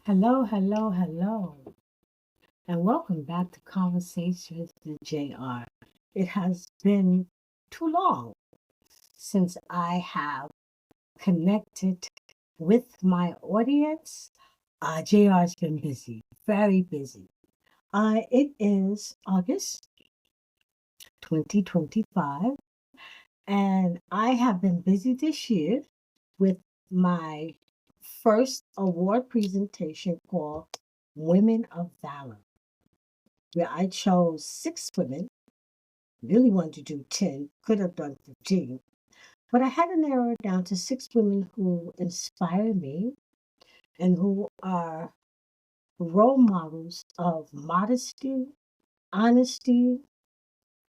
Hello, hello, hello, and welcome back to Conversations with JR. It has been too long since I have connected with my audience. JR has been busy, very busy. It is August 2025, and I have been busy this year with my first award presentation called Women of Valor, where I chose six women. Really wanted to do 10, could have done 15, but I had to narrow it down to six women who inspire me and who are role models of modesty, honesty.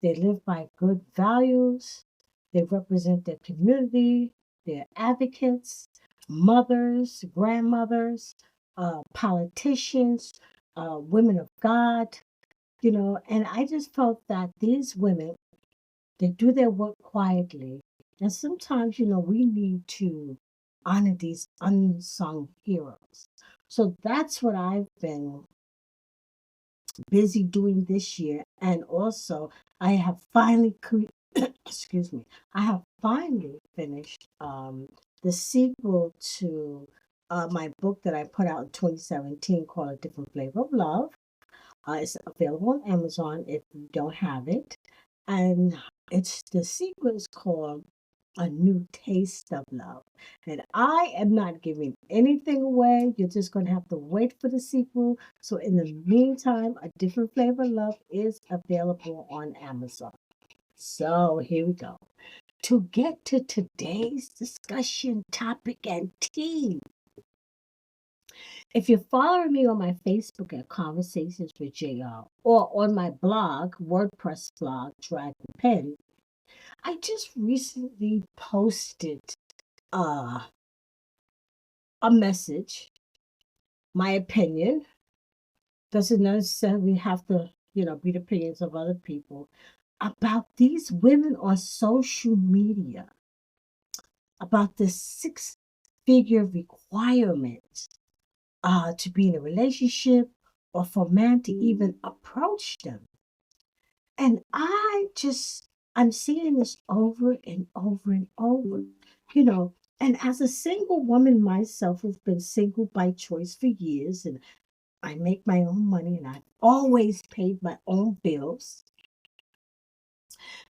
They live by good values, they represent their community, they're advocates, mothers, grandmothers, politicians, women of God, and I just felt that these women, they do their work quietly. And sometimes, we need to honor these unsung heroes. So that's what I've been busy doing this year. And also, I have finally, excuse me, I have finally finished the sequel to my book that I put out in 2017 called A Different Flavor of Love. It's available on Amazon if you don't have it. And it's the sequence called A New Taste of Love. And I am not giving anything away. You're just going to have to wait for the sequel. So, in the meantime, A Different Flavor of Love is available on Amazon. So, here we go. To get to today's discussion topic and theme, if you're following me on my Facebook at Conversations with JR or on my blog, WordPress blog, Dragon Pen, I just recently posted uh, a message. My opinion doesn't necessarily have to, be the opinions of other people about these women on social media, about the six-figure requirement to be in a relationship or for man to even approach them. And I'm seeing this over and over and over, you know. And as a single woman myself, who's been single by choice for years, and I make my own money and I've always paid my own bills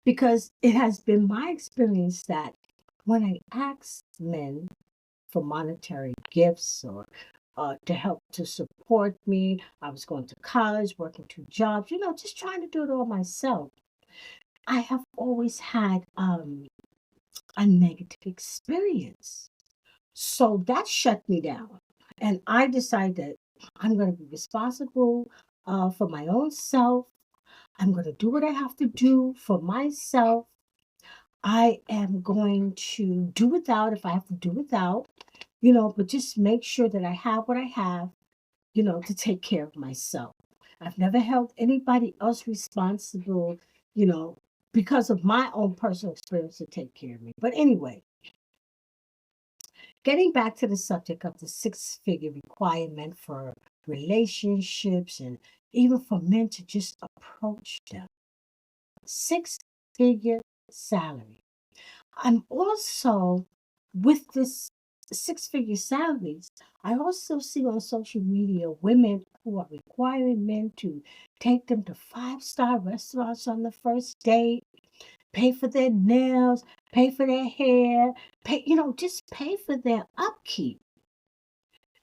because it has been my experience that when I ask men for monetary gifts or to help to support me, I was going to college, working two jobs, just trying to do it all myself. I have always had a negative experience. So that shut me down. And I decided I'm going to be responsible for my own self. I'm going to do what I have to do for myself. I am going to do without if I have to do without, but just make sure that I have what I have, to take care of myself. I've never held anybody else responsible, you know, because of my own personal experience to take care of me. But anyway, getting back to the subject of the six-figure requirement for relationships and even for men to just approach them. Six-figure salary. I'm also with this six-figure salaries. I also see on social media women who are requiring men to take them to five-star restaurants on the first date, pay for their nails, pay for their hair, just pay for their upkeep.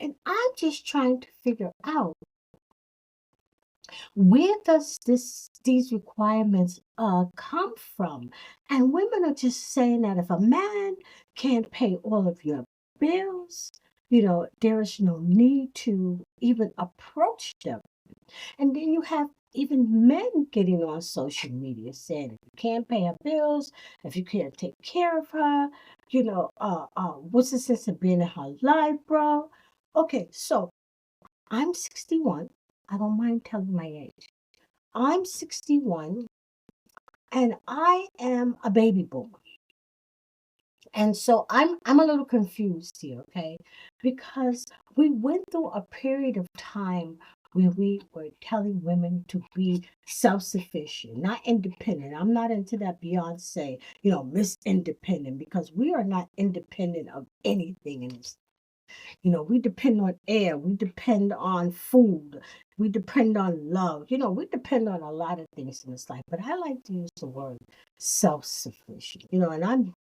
And I'm just trying to figure out where does these requirements come from? And women are just saying that if a man can't pay all of your bills, there is no need to even approach them. And then you have even men getting on social media saying if you can't pay her bills, if you can't take care of her, what's the sense of being in her life, bro? Okay, so I'm 61. I don't mind telling my age. I'm 61 and I am a baby boomer. And so I'm a little confused here, okay? Because we went through a period of time where we were telling women to be self-sufficient, not independent. I'm not into that Beyonce, Miss Independent, because we are not independent of anything in this. We depend on air, we depend on food, we depend on love. We depend on a lot of things in this life. But I like to use the word self-sufficient, and I'm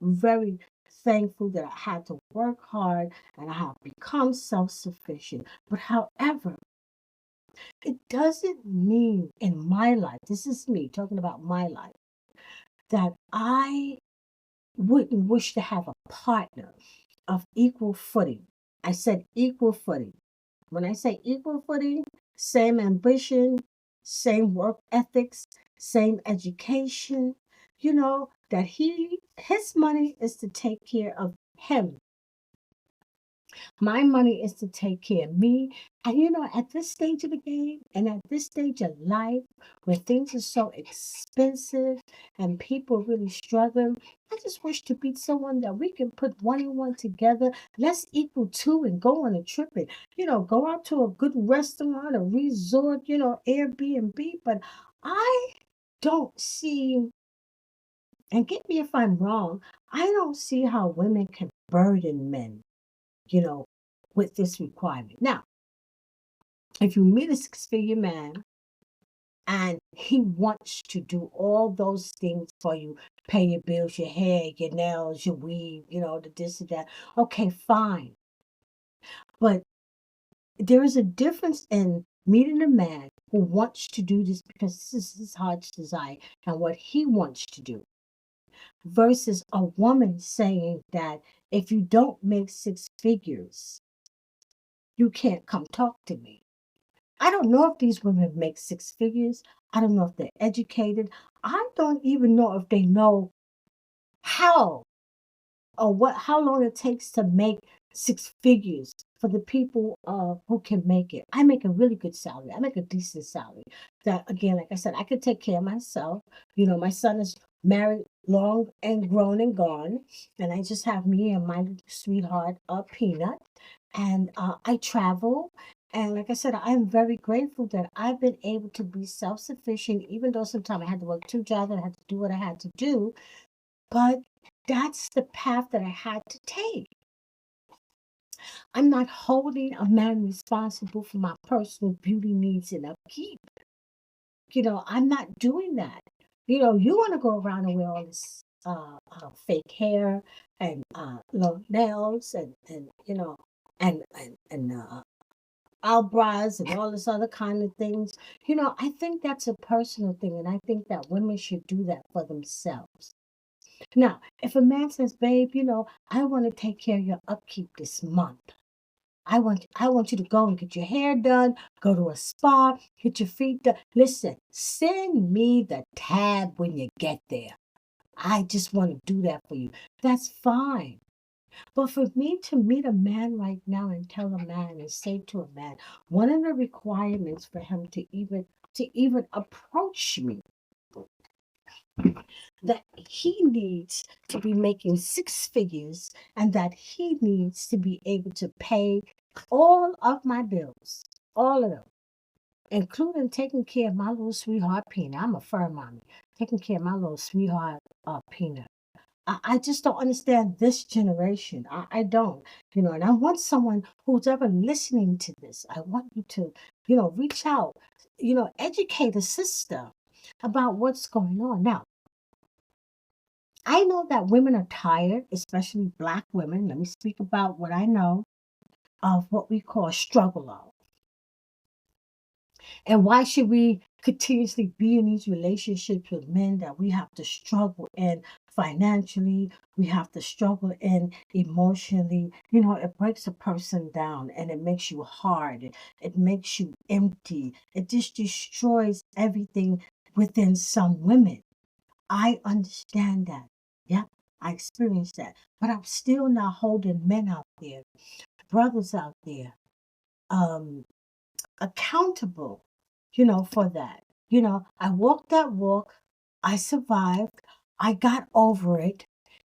very thankful that I had to work hard and I have become self sufficient. But however, it doesn't mean in my life, this is me talking about my life, that I wouldn't wish to have a partner of equal footing. I said equal footing. When I say equal footing, same ambition, same work ethics, same education, that his money is to take care of him. My money is to take care of me. And at this stage of the game and at this stage of life where things are so expensive and people are really struggling, I just wish to be someone that we can put one and one together. Let's equal two and go on a trip and, go out to a good restaurant, a resort, Airbnb. But I don't see, and get me if I'm wrong, I don't see how women can burden men, you know, with this requirement. Now, if you meet a six-figure man and he wants to do all those things for you, pay your bills, your hair, your nails, your weave, the this and that, okay, fine. But there is a difference in meeting a man who wants to do this because this is his heart's desire and what he wants to do versus a woman saying that if you don't make six figures, you can't come talk to me. I don't know if these women make six figures. I don't know if they're educated. I don't even know if they know how or how long it takes to make six figures for the people who can make it. I make a really good salary. I make a decent salary. That again, like I said, I could take care of myself. My son is married, long and grown and gone, and I just have me and my sweetheart, Peanut, and I travel. And like I said, I'm very grateful that I've been able to be self-sufficient, even though sometimes I had to work two jobs and I had to do what I had to do. But that's the path that I had to take. I'm not holding a man responsible for my personal beauty needs and upkeep. I'm not doing that. You want to go around and wear all this fake hair and long nails and eyebrows and all this other kind of things. I think that's a personal thing, and I think that women should do that for themselves. Now, if a man says, babe, I want to take care of your upkeep this month. I want you to go and get your hair done, go to a spa, get your feet done. Listen, send me the tab when you get there. I just want to do that for you. That's fine. But for me to meet a man right now and tell a man and say to a man, one of the requirements for him to even approach me, that he needs to be making six figures and that he needs to be able to pay all of my bills, all of them, including taking care of my little sweetheart Peanut. I'm a fur mommy, taking care of my little sweetheart Peanut. I just don't understand this generation. I don't, and I want someone who's ever listening to this. I want you to, reach out, educate a sister about what's going on. Now, I know that women are tired, especially Black women. Let me speak about what I know of what we call struggle of. And why should we continuously be in these relationships with men that we have to struggle in financially, we have to struggle in emotionally? It breaks a person down and it makes you hard, it makes you empty, it just destroys everything within some women. I understand that. Yep, I experienced that. But I'm still not holding men out there, brothers out there, um, accountable, for that. I walked that walk, I survived, I got over it,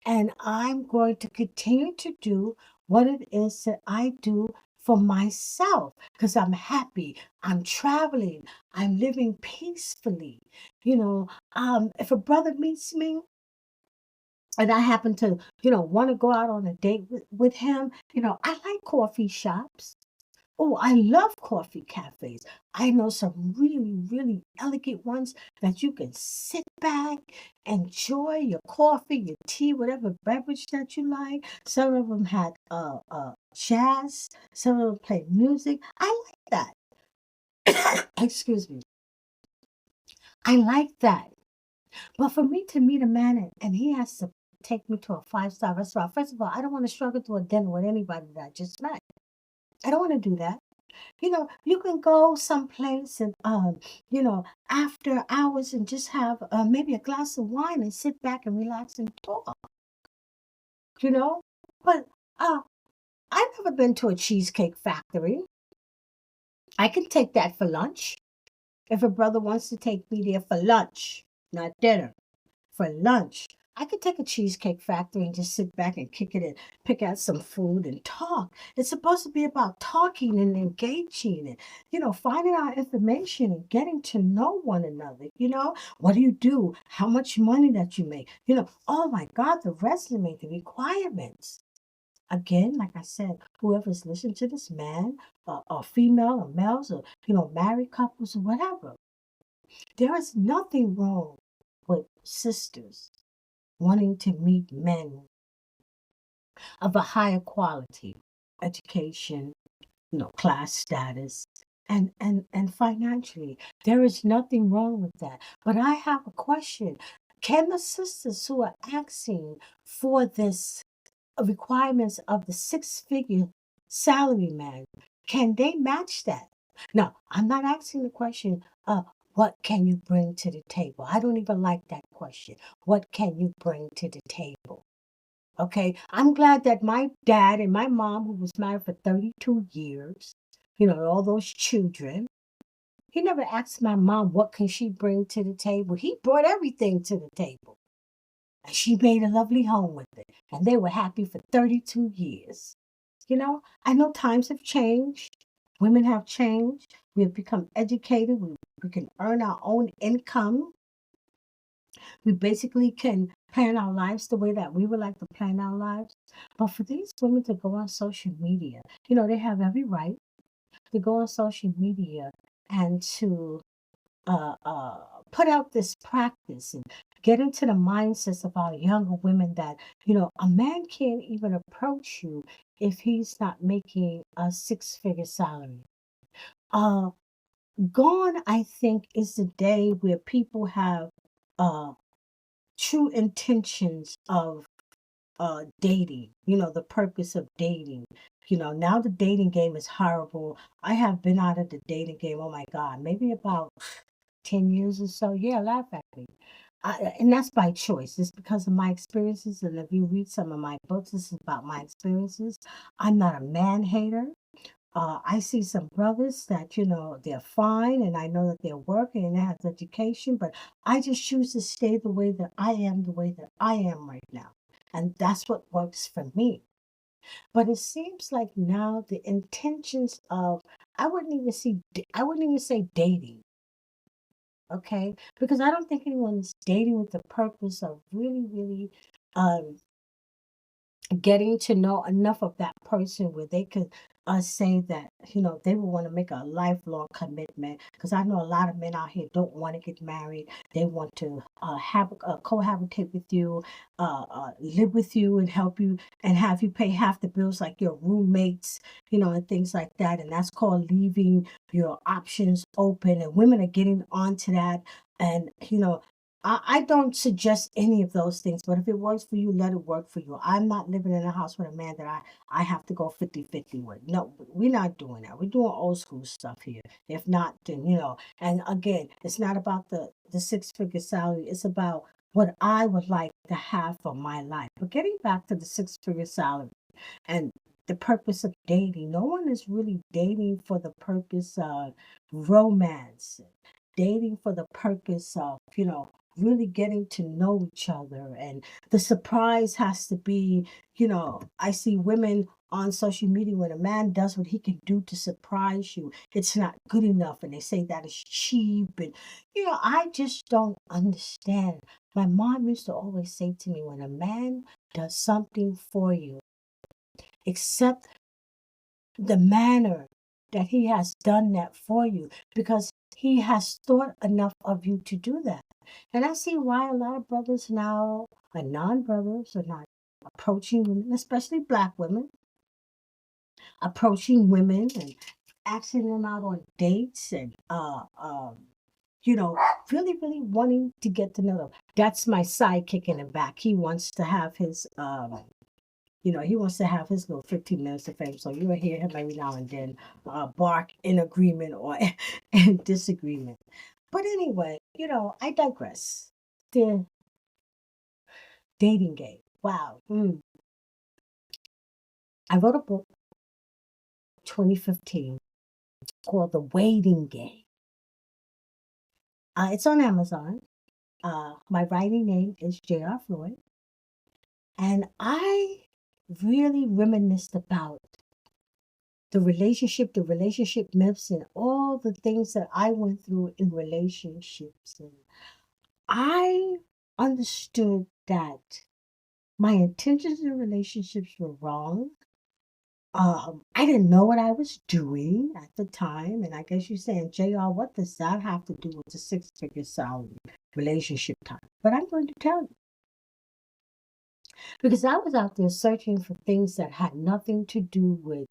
And I'm going to continue to do what it is that I do for myself because I'm happy. I'm traveling. I'm living peacefully. If a brother meets me and I happen to, want to go out on a date with him, I like coffee shops. Oh, I love coffee cafes. I know some really, really elegant ones that you can sit back, enjoy your coffee, your tea, whatever beverage that you like. Some of them had jazz. Some of them play music. I like that. Excuse me. I like that. But for me to meet a man and he has to take me to a five-star restaurant, first of all, I don't want to struggle through a dinner with anybody that I just met. I don't want to do that. You can go someplace and after hours and just have maybe a glass of wine and sit back and relax and talk, you know. But uh, I've never been to a cheesecake factory. I can take that for lunch if a brother wants to take me there for lunch, not dinner. For lunch. I could take a cheesecake factory and just sit back and kick it and pick out some food and talk. It's supposed to be about talking and engaging and, finding out information and getting to know one another. What do you do? How much money that you make? Oh my God, the resume, the requirements. Again, like I said, whoever's listening to this, man or female or males or, married couples or whatever, there is nothing wrong with sisters wanting to meet men of a higher quality, education, class status, and financially. There is nothing wrong with that. But I have a question. Can the sisters who are asking for this requirements of the six-figure salary man, can they match that? No, I'm not asking the question, what can you bring to the table? I don't even like that question. What can you bring to the table? Okay, I'm glad that my dad and my mom, who was married for 32 years, all those children, he never asked my mom what can she bring to the table. He brought everything to the table. And she made a lovely home with it. And they were happy for 32 years. I know times have changed. Women have changed. We have become educated. We can earn our own income. We basically can plan our lives the way that we would like to plan our lives. But for these women to go on social media, they have every right to go on social media and to put out this practice and get into the mindsets of our younger women that, a man can't even approach you if he's not making a six-figure salary. Uh, Gone, I think, is the day where people have uh, true intentions of dating, the purpose of dating. Now the dating game is horrible. I have been out of the dating game, oh my God, maybe about 10 years or so. Yeah, laugh at me. And that's by choice. It's because of my experiences. And if you read some of my books, this is about my experiences. I'm not a man hater. I see some brothers that, they're fine and I know that they're working and they have education, but I just choose to stay the way that I am, the way that I am right now. And that's what works for me. But it seems like now the intentions of, I wouldn't even say dating, okay? Because I don't think anyone's dating with the purpose of really, really um, getting to know enough of that person where they could say that they would want to make a lifelong commitment, because I know a lot of men out here don't want to get married. They want to have cohabitate with you, live with you and help you and have you pay half the bills like your roommates, and things like that. And that's called leaving your options open, and women are getting onto that. And I don't suggest any of those things, but if it works for you, let it work for you. I'm not living in a house with a man that I have to go 50-50 with. No, we're not doing that. We're doing old school stuff here. If not, then, and again, it's not about the six-figure salary. It's about what I would like to have for my life. But getting back to the six-figure salary and the purpose of dating, no one is really dating for the purpose of romance, dating for the purpose of, really getting to know each other. And the surprise has to be, I see women on social media when a man does what he can do to surprise you, it's not good enough. And they say that is cheap. And, I just don't understand. My mom used to always say to me, when a man does something for you, accept the manner that he has done that for you because he has thought enough of you to do that. And I see why a lot of brothers now, or non-brothers, are not approaching women, especially black women, approaching women and asking them out on dates and you know, really, really wanting to get to know them. That's my sidekick in the back. He wants to have his he wants to have his little 15 minutes of fame. So you'll hear him every now and then bark in agreement or in disagreement. But anyway, I digress. The dating game. Wow. I wrote a book 2015 called The Waiting Game. It's on Amazon. My writing name is J.R. Floyd. And I really reminisced about the relationship myths, and all the things that I went through in relationships. And I understood that my intentions in relationships were wrong. I didn't know what I was doing at the time. And I guess you're saying, JR, what does that have to do with the six-figure salary relationship time? But I'm going to tell you. Because I was out there searching for things that had nothing to do with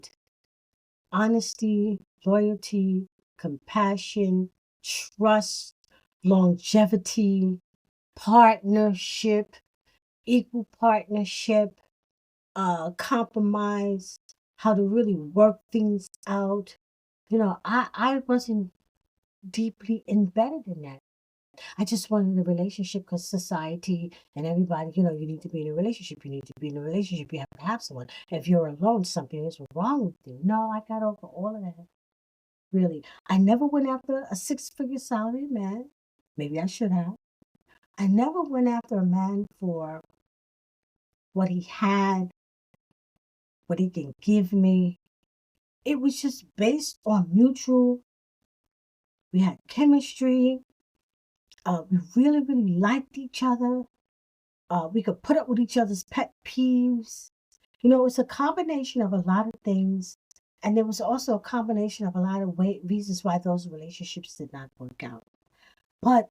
honesty, loyalty, compassion, trust, longevity, partnership, equal partnership, compromise, how to really work things out. I wasn't deeply embedded in that. I just wanted a relationship because society and everybody, you need to be in a relationship. You need to be in a relationship. You have to have someone. If you're alone, something is wrong with you. No, I got over all of that. Really. I never went after a six-figure salary man. Maybe I should have. I never went after a man for what he had, what he can give me. It was just based on mutual. We had chemistry. We really, really liked each other. We could put up with each other's pet peeves. It's a combination of a lot of things. And there was also a combination of a lot of reasons why those relationships did not work out. But,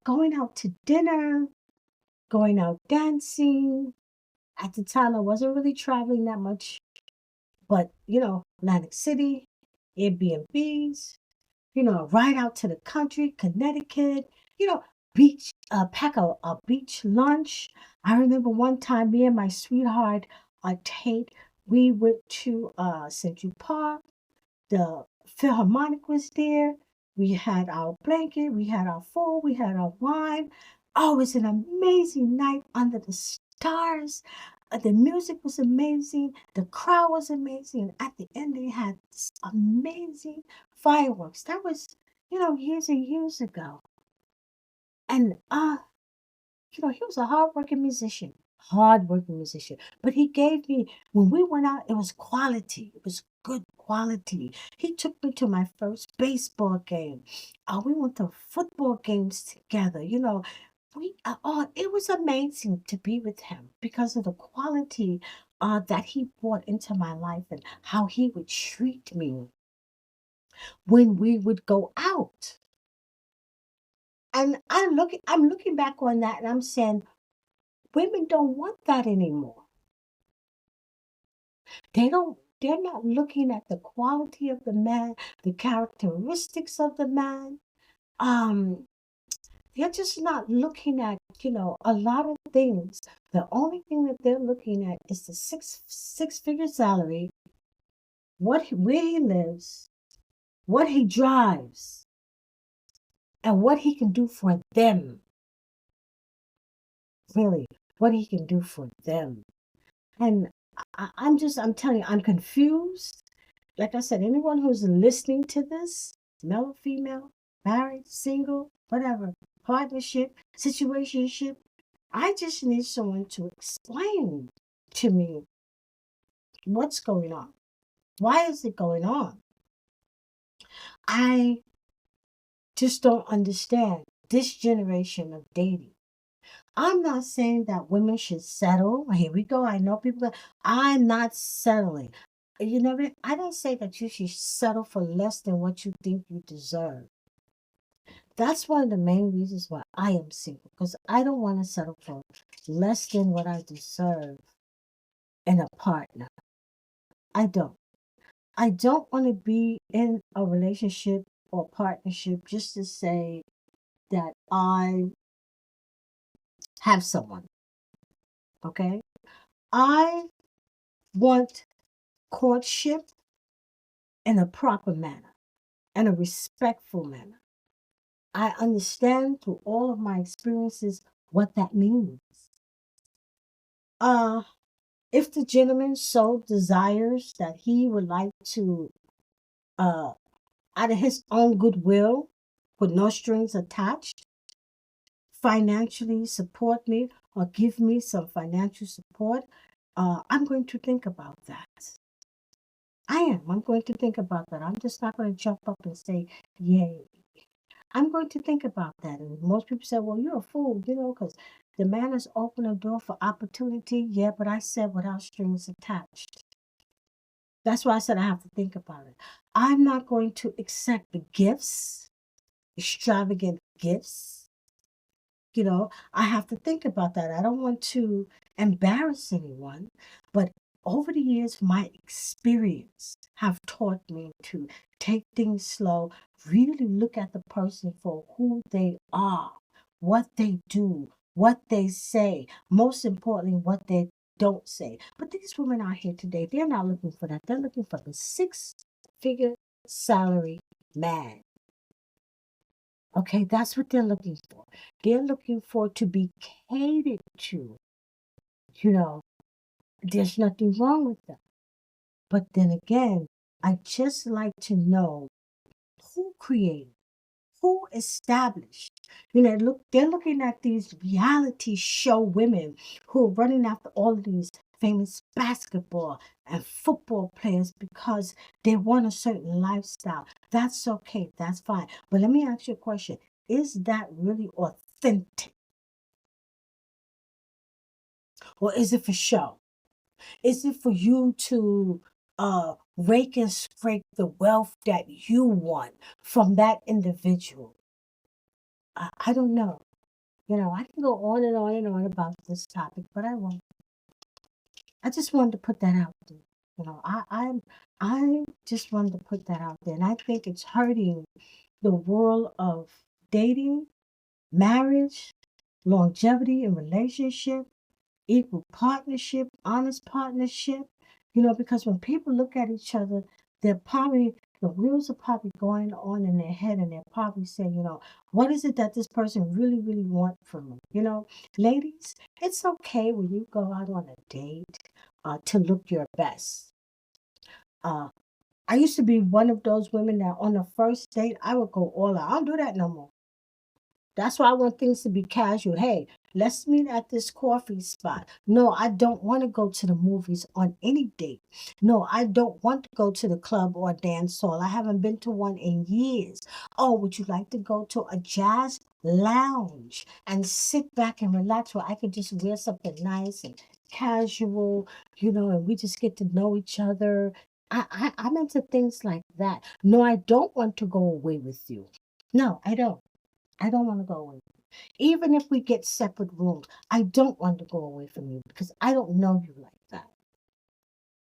going out to dinner, going out dancing. At the time, I wasn't really traveling that much. But, Atlantic City, Airbnbs, ride out to the country, Connecticut, beach, pack a beach lunch. I remember one time me and my sweetheart, Tate, we went to Central Park. The Philharmonic was there. We had our blanket, we had our food, we had our wine. Oh, it was an amazing night under the stars. The music was amazing. The crowd was amazing. At the end, they had this amazing fireworks. That was, years and years ago. And he was a hardworking musician. But he gave me, when we went out, it was quality. It was good quality. He took me to my first baseball game. We went to football games together. It was amazing to be with him because of the quality that he brought into my life and how he would treat me when we would go out. And I'm looking back on that and I'm saying, women don't want that anymore. They're not looking at the quality of the man, the characteristics of the man. They're just not looking at, a lot of things. The only thing that they're looking at is the six-figure salary, where he lives, what he drives, and what he can do for them. Really, what he can do for them. And I'm telling you, I'm confused. Like I said, anyone who's listening to this, male or female, married, single, whatever, partnership, situationship. I just need someone to explain to me what's going on. Why is it going on? I just don't understand this generation of dating. I'm not saying that women should settle. Here we go. I know people. I'm not settling. You know, I didn't say that you should settle for less than what you think you deserve. That's one of the main reasons why I am single, because I don't want to settle for less than what I deserve in a partner. I don't. I don't want to be in a relationship or partnership just to say that I have someone. Okay? I want courtship in a proper manner and a respectful manner. I understand through all of my experiences what that means. Uh, if the gentleman so desires that he would like to, uh, out of his own goodwill, with no strings attached, financially support me or give me some financial support, I'm going to think about that. I am. I'm going to think about that. I'm just not going to jump up and say, yay. I'm going to think about that. And most people say, well, you're a fool, because the man has opened a door for opportunity. Yeah, but I said without strings attached. That's why I said I have to think about it. I'm not going to accept the gifts, extravagant gifts. I have to think about that. I don't want to embarrass anyone, but over the years, my experience have taught me to take things slow, really look at the person for who they are, what they do, what they say, most importantly, what they don't say. But these women out here today, they're not looking for that. They're looking for the six-figure salary man. Okay, that's what they're looking for. They're looking for to be catered to. You know, there's nothing wrong with that. But then again, I just like to know who created, who established. They're looking at these reality show women who are running after all of these famous basketball and football players because they want a certain lifestyle. That's okay, that's fine. But let me ask you a question. Is that really authentic? Or is it for show? Is it for you to rake and scrape the wealth that you want from that individual? I don't know. I can go on and on and on about this topic, but I won't. I just wanted to put that out there. I just wanted to put that out there, and I think it's hurting the world of dating, marriage, longevity in relationship, equal partnership, honest partnership. Because when people look at each other, the wheels are probably going on in their head, and they're probably saying, what is it that this person really, really want from me? Ladies, it's okay when you go out on a date to look your best. I used to be one of those women that on the first date, I would go all out. I don't do that no more. That's why I want things to be casual. Hey, let's meet at this coffee spot. No, I don't want to go to the movies on any date. No, I don't want to go to the club or dance hall. I haven't been to one in years. Oh, would you like to go to a jazz lounge and sit back and relax where I could just wear something nice and casual, and we just get to know each other? I'm into things like that. No, I don't want to go away with you. No, I don't. I don't want to go away. Even if we get separate rooms, I don't want to go away from you because I don't know you like that.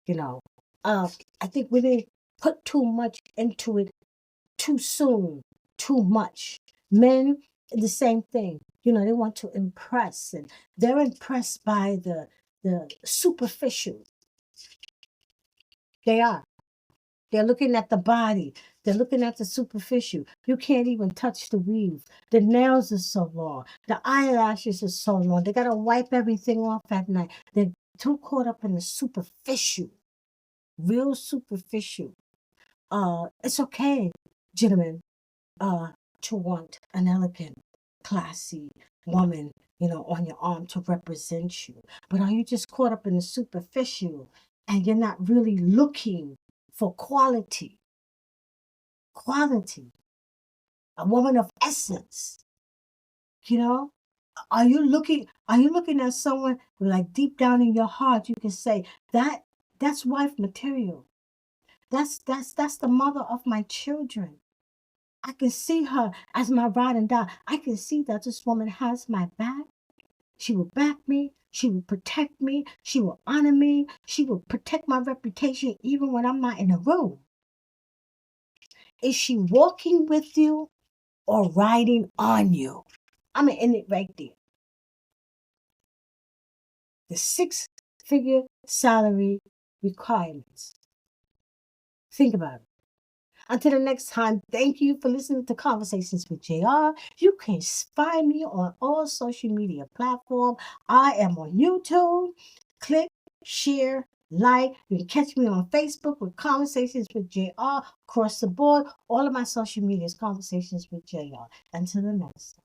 You know, I think women put too much into it too soon, too much. Men, the same thing. They want to impress, and they're impressed by the superficial. They are. They're looking at the body. They're looking at the superficial. You can't even touch the weave. The nails are so long. The eyelashes are so long. They got to wipe everything off at night. They're too caught up in the superficial, real superficial. It's okay, gentlemen, to want an elegant classy woman, on your arm to represent you? But are you just caught up in the superficial and you're not really looking for quality? Quality, a woman of essence, you know? Are you looking at someone like deep down in your heart you can say that's wife material. That's the mother of my children. I can see her as my ride and die. I can see that this woman has my back. She will back me. She will protect me. She will honor me. She will protect my reputation even when I'm not in the room. Is she walking with you or riding on you? I'm going to end it right there. The six-figure salary requirements. Think about it. Until the next time, thank you for listening to Conversations with JR. You can find me on all social media platforms. I am on YouTube. Click, share, like. You can catch me on Facebook with Conversations with JR. Across the board, all of my social media is Conversations with JR. Until the next time.